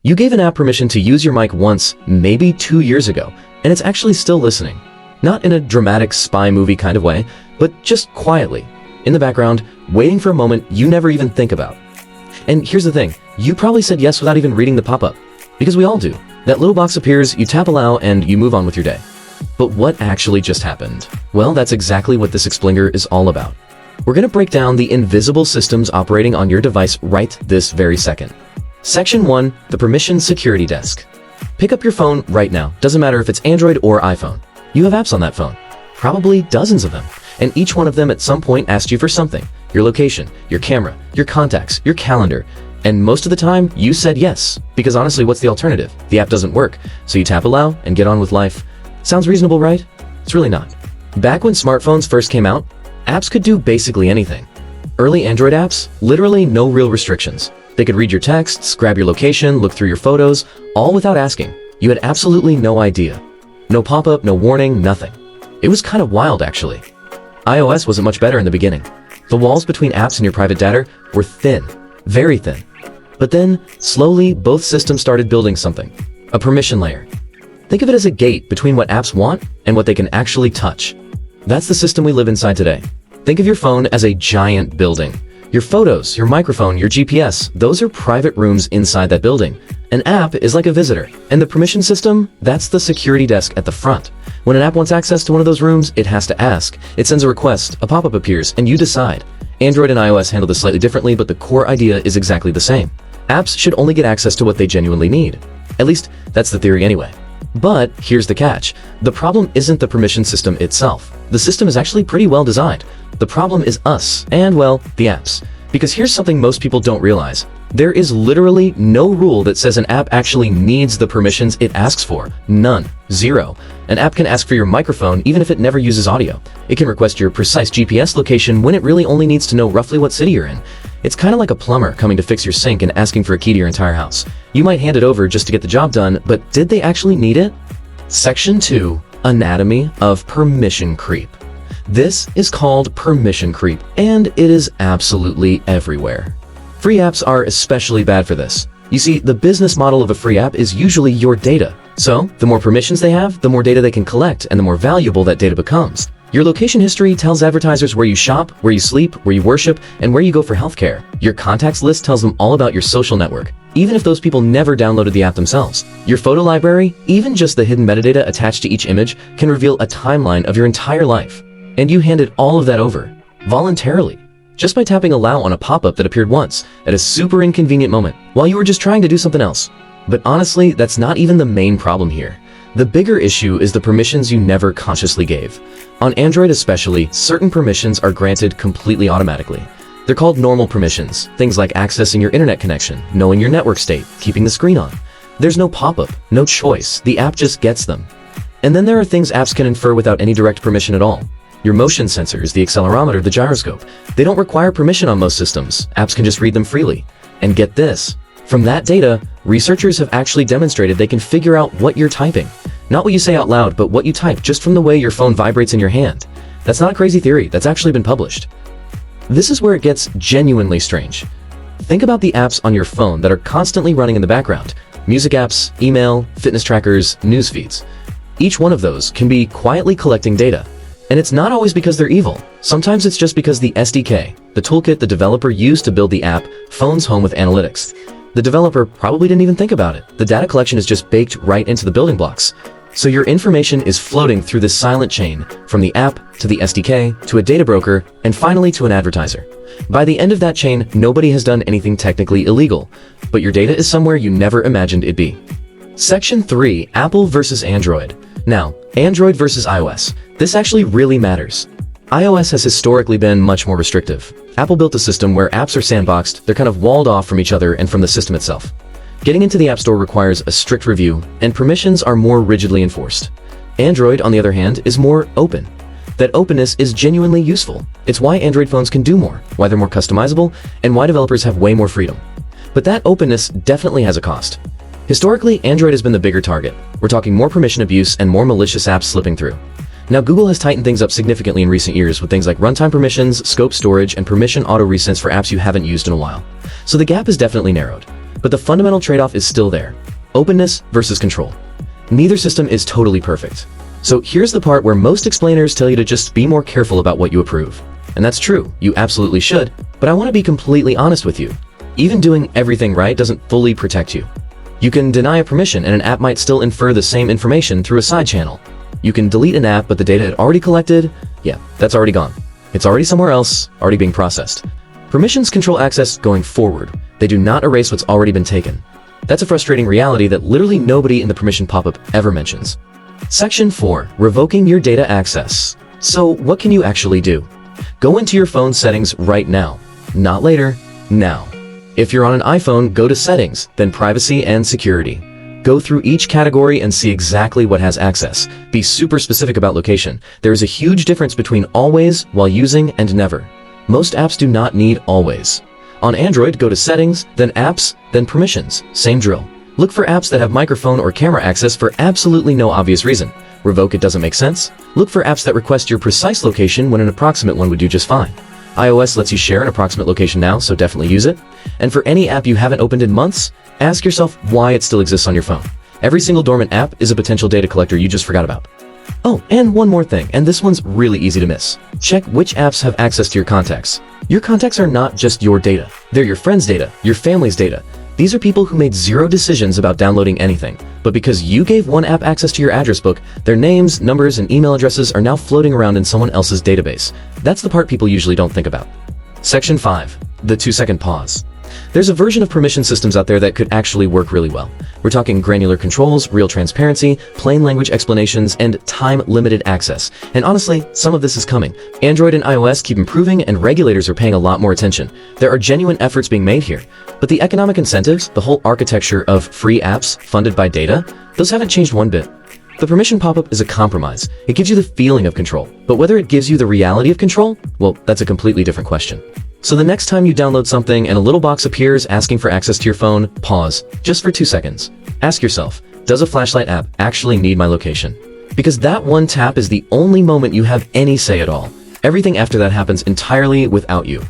You gave an app permission to use your mic once, maybe 2 years ago, and it's actually still listening. Not in a dramatic spy movie kind of way, but just quietly, in the background, waiting for a moment you never even think about. And here's the thing, you probably said yes without even reading the pop-up. Because we all do. That little box appears, you tap allow, and you move on with your day. But what actually just happened? Well, that's exactly what this explainer is all about. We're going to break down the invisible systems operating on your device right this very second. Section 1, the Permission Security Desk. Pick up your phone right now. Doesn't matter if it's Android or iPhone. You have apps on that phone. Probably dozens of them. And each one of them at some point asked you for something. Your location, your camera, your contacts, your calendar. And most of the time, you said yes. Because honestly, what's the alternative? The app doesn't work. So you tap allow and get on with life. Sounds reasonable, right? It's really not. Back when smartphones first came out, apps could do basically anything. Early Android apps, literally no real restrictions. They could read your texts, grab your location, look through your photos, all without asking. You had absolutely no idea. No pop-up, no warning, nothing. It was kind of wild, actually. iOS wasn't much better in the beginning. The walls between apps and your private data were thin, very thin. But then, slowly, both systems started building something. A permission layer. Think of it as a gate between what apps want and what they can actually touch. That's the system we live inside today. Think of your phone as a giant building. Your photos, your microphone, your GPS, those are private rooms inside that building. An app is like a visitor, and the permission system, that's the security desk at the front. When an app wants access to one of those rooms, it has to ask. It sends a request, a pop-up appears, and you decide. Android and iOS handle this slightly differently, but the core idea is exactly the same. Apps should only get access to what they genuinely need. At least, that's the theory anyway. But here's the catch. The problem isn't the permission system itself. The system is actually pretty well designed. The problem is us, and well, the apps. Because here's something most people don't realize. There is literally no rule that says an app actually needs the permissions it asks for. None. Zero. An app can ask for your microphone even if it never uses audio. It can request your precise GPS location when it really only needs to know roughly what city you're in. It's kind of like a plumber coming to fix your sink and asking for a key to your entire house. You might hand it over just to get the job done, but did they actually need it? Section 2, Anatomy of Permission Creep. This is called permission creep, and it is absolutely everywhere. Free apps are especially bad for this. You see, the business model of a free app is usually your data. So, the more permissions they have, the more data they can collect, and the more valuable that data becomes. Your location history tells advertisers where you shop, where you sleep, where you worship, and where you go for healthcare. Your contacts list tells them all about your social network, even if those people never downloaded the app themselves. Your photo library, even just the hidden metadata attached to each image, can reveal a timeline of your entire life. And you handed all of that over, voluntarily, just by tapping allow on a pop-up that appeared once, at a super inconvenient moment, while you were just trying to do something else. But honestly, that's not even the main problem here. The bigger issue is the permissions you never consciously gave. On Android especially, certain permissions are granted completely automatically. They're called normal permissions, things like accessing your internet connection, knowing your network state, keeping the screen on. There's no pop-up, no choice, the app just gets them. And then there are things apps can infer without any direct permission at all. Your motion sensors, the accelerometer, the gyroscope. They don't require permission on most systems. Apps can just read them freely. And get this. From that data, researchers have actually demonstrated they can figure out what you're typing. Not what you say out loud, but what you type just from the way your phone vibrates in your hand. That's not a crazy theory. That's actually been published. This is where it gets genuinely strange. Think about the apps on your phone that are constantly running in the background. Music apps, email, fitness trackers, news feeds. Each one of those can be quietly collecting data. And it's not always because they're evil. Sometimes it's just because the SDK, the toolkit the developer used to build the app, phones home with analytics. The developer probably didn't even think about it. The data collection is just baked right into the building blocks. So your information is floating through this silent chain, from the app to the SDK to a data broker, and finally to an advertiser. By the end of that chain, nobody has done anything technically illegal, but your data is somewhere you never imagined it'd be. Section 3, Apple versus Android. Now, Android versus iOS. This actually really matters. iOS has historically been much more restrictive. Apple built a system where apps are sandboxed, they're kind of walled off from each other and from the system itself. Getting into the App Store requires a strict review, and permissions are more rigidly enforced. Android, on the other hand, is more open. That openness is genuinely useful. It's why Android phones can do more, why they're more customizable, and why developers have way more freedom. But that openness definitely has a cost. Historically, Android has been the bigger target. We're talking more permission abuse and more malicious apps slipping through. Now, Google has tightened things up significantly in recent years with things like runtime permissions, scope storage, and permission auto-resets for apps you haven't used in a while. So the gap is definitely narrowed. but the fundamental trade-off is still there. Openness versus control. Neither system is totally perfect. So here's the part where most explainers tell you to just be more careful about what you approve. And that's true, you absolutely should, but I want to be completely honest with you. Even doing everything right doesn't fully protect you. You can deny a permission and an app might still infer the same information through a side channel. You can delete an app, but the data it already collected, yeah, that's already gone. It's already somewhere else, already being processed. Permissions control access going forward. They do not erase what's already been taken. That's a frustrating reality that literally nobody in the permission pop-up ever mentions. Section 4. Revoking your data access. So what can you actually do? Go into your phone settings right now. Not later, now. If you're on an iPhone, go to Settings, then Privacy and Security. Go through each category and see exactly what has access. Be super specific about location. There is a huge difference between always, while using, and never. Most apps do not need always. On Android, go to Settings, then Apps, then Permissions. Same drill. Look for apps that have microphone or camera access for absolutely no obvious reason. Revoke it doesn't make sense. Look for apps that request your precise location when an approximate one would do just fine. iOS lets you share an approximate location now, so definitely use it. And for any app you haven't opened in months, ask yourself why it still exists on your phone. Every single dormant app is a potential data collector you just forgot about. Oh, and one more thing, and this one's really easy to miss. Check which apps have access to your contacts. Your contacts are not just your data. They're your friends' data, your family's data. These are people who made zero decisions about downloading anything, but because you gave one app access to your address book, their names, numbers, and email addresses are now floating around in someone else's database. That's the part people usually don't think about. Section 5. The 2-second pause. There's a version of permission systems out there that could actually work really well. We're talking granular controls, real transparency, plain language explanations, and time-limited access. And honestly, some of this is coming. Android and iOS keep improving, and regulators are paying a lot more attention. There are genuine efforts being made here. But the economic incentives, the whole architecture of free apps funded by data, those haven't changed one bit. The permission pop-up is a compromise. It gives you the feeling of control. But whether it gives you the reality of control, well, that's a completely different question. So the next time you download something and a little box appears asking for access to your phone, pause, just for 2 seconds. Ask yourself, does a flashlight app actually need my location? Because that one tap is the only moment you have any say at all. Everything after that happens entirely without you.